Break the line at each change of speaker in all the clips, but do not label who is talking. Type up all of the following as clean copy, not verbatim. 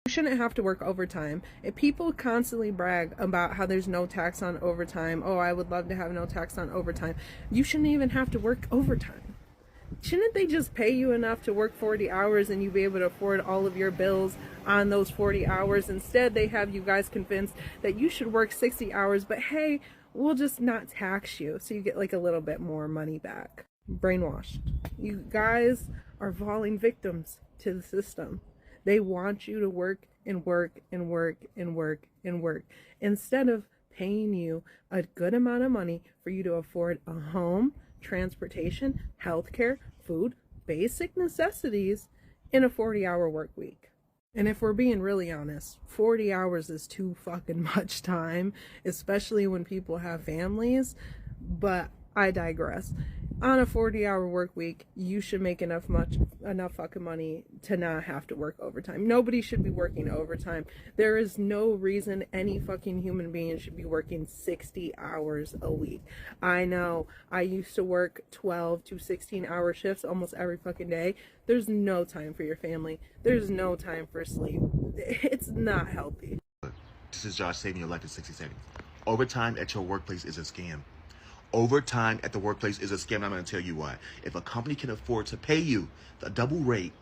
You shouldn't have to work overtime. If people constantly brag about how there's no tax on overtime, oh, I would love to have no tax on overtime, you shouldn't even have to work overtime. Shouldn't they just pay you enough to work 40 hours and you be able to afford all of your bills on those 40 hours? Instead, they have you guys convinced that you should work 60 hours, but hey, we'll just not tax you so you get like a little bit more money back. Brainwashed. You guys are falling victims to the system. They want you to work and work and work and work and work instead of paying you a good amount of money for you to afford a home, transportation, healthcare, food, basic necessities in a 40-hour work week. And if we're being really honest, 40 hours is too fucking much time, especially when people have families. But I digress. On a 40-hour work week, you should make enough fucking money to not have to work overtime. Nobody should be working overtime. There is no reason any fucking human being should be working 60 hours a week. I know I used to work 12 to 16-hour shifts almost every fucking day. There's no time for your family. There's no time for sleep. It's not healthy.
This is Josh saving your life in 60 seconds. Overtime at your workplace is a scam. Overtime at the workplace is a scam, and I'm going to tell you why. If a company can afford to pay you the double rate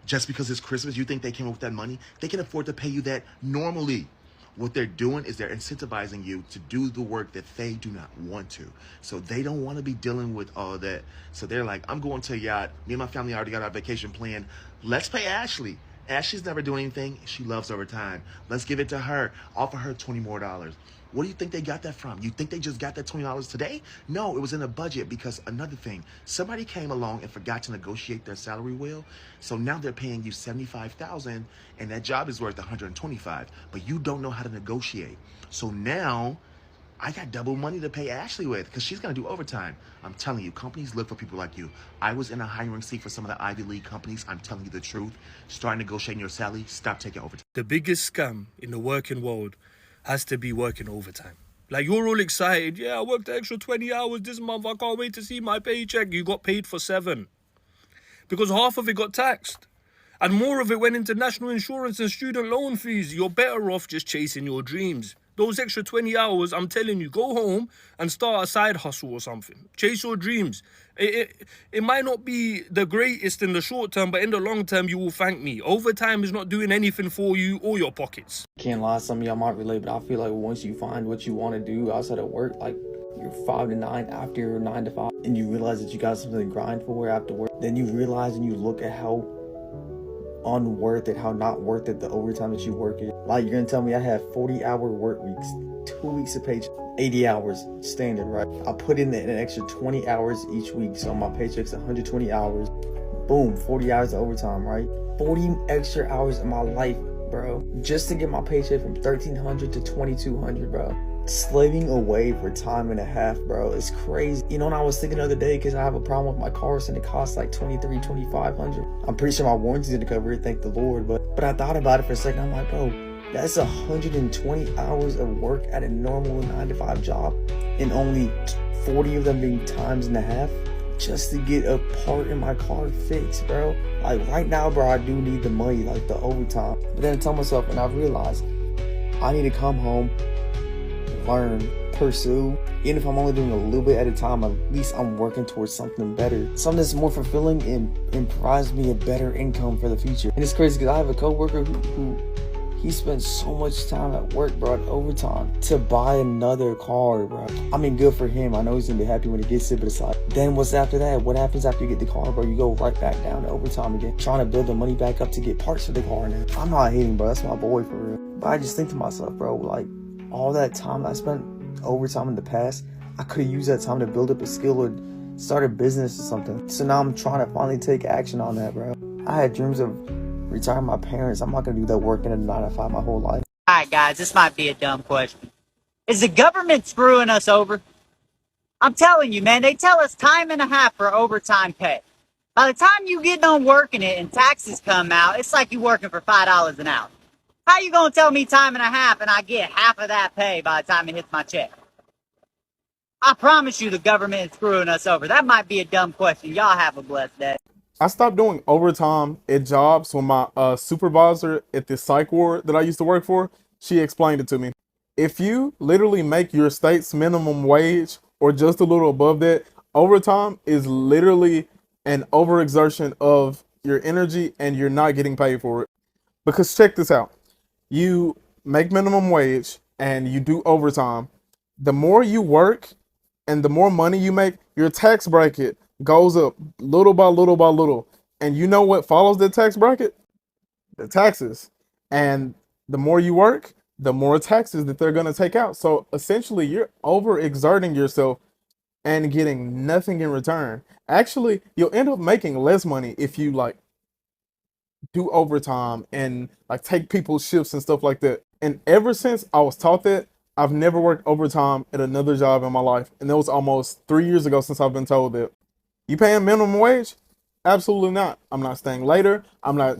just because it's Christmas, you think they came up with that money? They can afford to pay you that normally. What they're doing is they're incentivizing you to do the work that they do not want to. So they don't want to be dealing with all that. So they're like, I'm going to a yacht. Me and my family already got our vacation planned. Let's pay Ashley. Ashley's never doing anything. She loves overtime. Let's give it to her. Offer her $20 more. Where do you think they got that from? You think they just got that $20 today? No, it was in a budget because another thing, somebody came along and forgot to negotiate their salary well. So now they're paying you $75,000 and that job is worth $125,000, but you don't know how to negotiate. So now I got double money to pay Ashley with because she's going to do overtime. I'm telling you, companies look for people like you. I was in a hiring seat for some of the Ivy League companies. I'm telling you the truth. Start negotiating your salary. Stop taking overtime.
The biggest scam in the working world has to be working overtime. Like, you're all excited. Yeah, I worked the extra 20 hours this month. I can't wait to see my paycheck. You got paid for 7. Because half of it got taxed. And more of it went into national insurance and student loan fees. You're better off just chasing your dreams. Those extra 20 hours, I'm telling you, go home and start a side hustle or something. Chase your dreams. It might not be the greatest in the short term, but in the long term, you will thank me. Overtime is not doing anything for you or your pockets.
Can't lie, some of y'all might relate, but I feel like once you find what you want to do outside of work, like you're 5 to 9 after your 9 to 5, and you realize that you got something to grind for after work, then you realize and you look at how unworth it, how not worth it the overtime that you work is. Like, you're gonna tell me I have 40-hour work weeks, 2 weeks of paycheck, 80 hours standard, right? I put in an extra 20 hours each week, so my paycheck's 120 hours. Boom, 40 hours of overtime, right? 40 extra hours of my life, bro, just to get my paycheck from $1,300 to $2,200, bro. Slaving away for time and a half, bro, it's crazy. You know, and I was thinking the other day, because I have a problem with my cars and it costs like $2,300, $2,500. I'm pretty sure my warranty didn't cover it, thank the Lord, but I thought about it for a second. I'm like, bro, that's 120 hours of work at a normal 9 to 5 job, and only 40 of them being times and a half just to get a part in my car fixed, bro. Like, right now, bro, I do need the money, like the overtime. But then I tell myself, and I realized I need to come home, learn, pursue. Even if I'm only doing a little bit at a time, at least I'm working towards something better, something that's more fulfilling and provides me a better income for the future. And it's crazy because I have a coworker who he spends so much time at work, bro, at overtime to buy another car, bro. I mean, good for him. I know he's gonna be happy when he gets it, but it's like, then what's after that? What happens after you get the car, bro? You go right back down to overtime again, trying to build the money back up to get parts for the car now. I'm not hating, bro. That's my boy for real. But I just think to myself, bro, like, all that time I spent overtime in the past, I could have used that time to build up a skill or start a business or something. So now I'm trying to finally take action on that, bro. I had dreams of retiring my parents. I'm not going to do that working in a 9 to 5 my whole life.
Alright guys, this might be a dumb question. Is the government screwing us over? I'm telling you, man, they tell us time and a half for overtime pay. By the time you get done working it and taxes come out, it's like you working for $5 an hour. How you gonna tell me time and a half and I get half of that pay by the time it hits my check? I promise you the government is screwing us over. That might be a dumb question. Y'all have a blessed day.
I stopped doing overtime at jobs when my supervisor at the psych ward that I used to work for, she explained it to me. If you literally make your state's minimum wage or just a little above that, overtime is literally an overexertion of your energy and you're not getting paid for it. Because check this out. You make minimum wage and you do overtime. The more you work and the more money you make, your tax bracket goes up little by little by little. And you know what follows the tax bracket? The taxes. And the more you work, the more taxes that they're going to take out. So essentially, you're overexerting yourself and getting nothing in return. Actually, you'll end up making less money if you like do overtime and like take people's shifts and stuff like that. And ever since I was taught that, I've never worked overtime at another job in my life. And that was almost 3 years ago since I've been told that. You paying minimum wage? Absolutely not. I'm not staying later. I'm not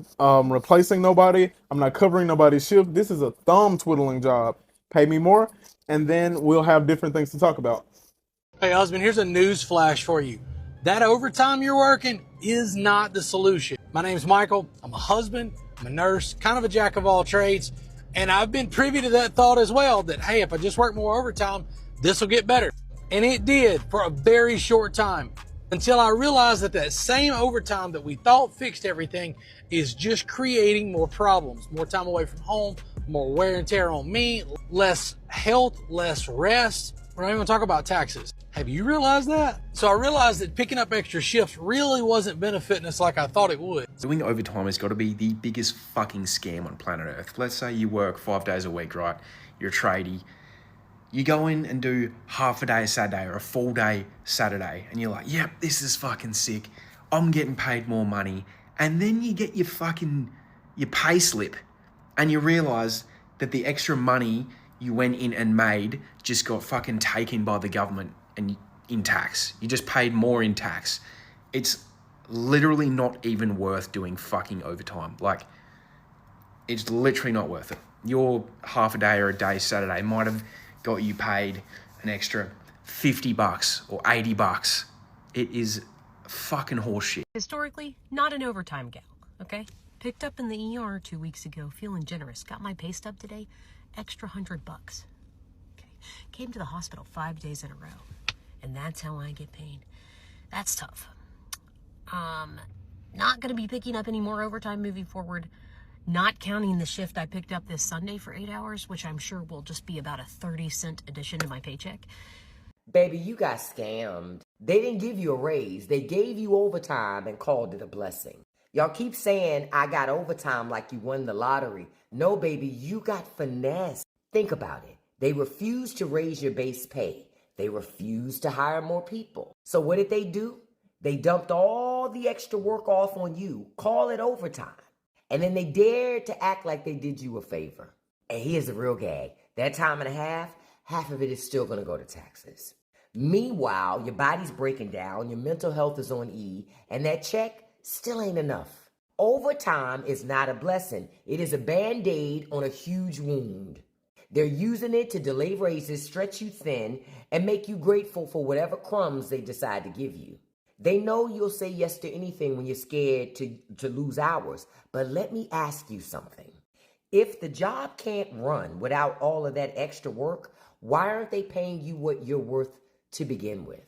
replacing nobody. I'm not covering nobody's shift. This is a thumb twiddling job. Pay me more, and then we'll have different things to talk about.
Hey, husband, here's a news flash for you. That overtime you're working is not the solution. My name's Michael. I'm a husband. I'm a nurse, kind of a jack of all trades. And I've been privy to that thought as well, that, hey, if I just work more overtime, this will get better. And it did for a very short time, until I realized that that same overtime that we thought fixed everything is just creating more problems, more time away from home, more wear and tear on me, less health, less rest. We're not even gonna talk about taxes. Have you realized that? So I realized that picking up extra shifts really wasn't benefiting us like I thought it would.
Doing overtime has got to be the biggest fucking scam on planet Earth. Let's say you work 5 days a week, right? You're a tradie. You go in and do half a day Saturday or a full day Saturday, and you're like, yep, this is fucking sick. I'm getting paid more money. And then you get your pay slip, and you realize that the extra money you went in and made just got fucking taken by the government and in tax. You just paid more in tax. It's literally not even worth doing fucking overtime. Like, it's literally not worth it. Your half a day or a day Saturday might have got you paid an extra $50 or $80. It is fucking horseshit.
Historically, not an overtime gal, okay? Picked up in the ER 2 weeks ago, feeling generous. Got my pay stub today, extra $100. Okay. Came to the hospital 5 days in a row, and that's how I get paid. That's tough. Not gonna be picking up any more overtime moving forward. Not counting the shift I picked up this Sunday for 8 hours, which I'm sure will just be about a 30-cent addition to my paycheck.
Baby, you got scammed. They didn't give you a raise. They gave you overtime and called it a blessing. Y'all keep saying, I got overtime like you won the lottery. No, baby, you got finesse. Think about it. They refused to raise your base pay. They refused to hire more people. So what did they do? They dumped all the extra work off on you. Call it overtime. And then they dared to act like they did you a favor. And here's the real gag. That time and a half of it is still going to go to taxes. Meanwhile, your body's breaking down, your mental health is on E, and that check still ain't enough. Overtime is not a blessing. It is a Band-Aid on a huge wound. They're using it to delay raises, stretch you thin, and make you grateful for whatever crumbs they decide to give you. They know you'll say yes to anything when you're scared to lose hours. But let me ask you something. If the job can't run without all of that extra work, why aren't they paying you what you're worth to begin with?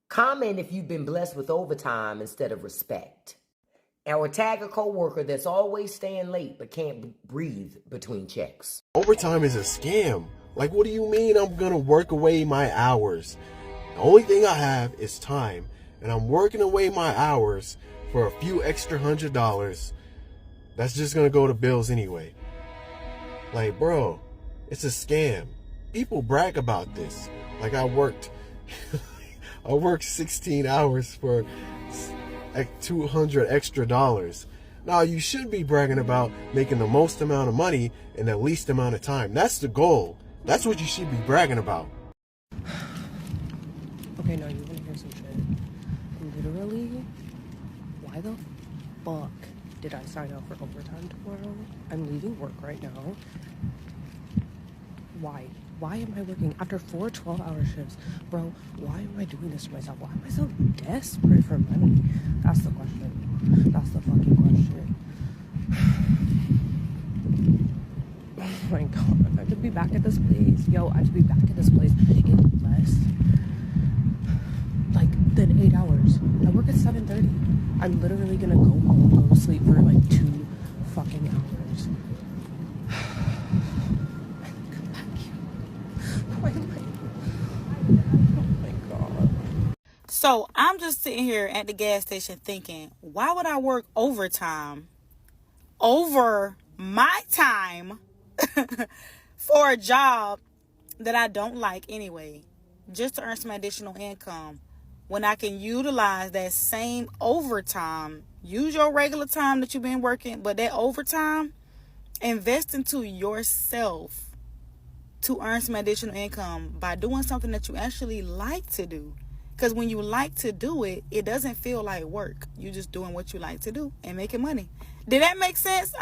Comment if you've been blessed with overtime instead of respect. Or tag a coworker that's always staying late but can't breathe between checks.
Overtime is a scam. Like, what do you mean I'm gonna work away my hours? The only thing I have is time. And I'm working away my hours for a few extra $100. That's just gonna go to bills anyway. Like, bro, it's a scam. People brag about this. Like, I worked 16 hours for like $200 extra. Now, you should be bragging about making the most amount of money in the least amount of time. That's the goal. That's what you should be bragging about.
Okay, now you want to hear some shit. Literally, why the fuck did I sign up for overtime tomorrow? I'm leaving work right now. Why? Why am I working after 4 12-hour shifts? Bro, why am I doing this to myself? Why am I so desperate for money? That's the question. That's the fucking question. Oh my god, I could be back at this place. Yo, I could be back at this place in less than 8 hours. I work at 7:30. I'm literally gonna go home, go to sleep for 2 fucking hours. Come back here. Why am I? Oh my god.
So I'm just sitting here at the gas station thinking, why would I work overtime over my time for a job that I don't like anyway, just to earn some additional income, when I can utilize that same overtime, use your regular time that you've been working, but that overtime, invest into yourself to earn some additional income by doing something that you actually like to do. Because when you like to do it, it doesn't feel like work. You're just doing what you like to do and making money. Did that make sense?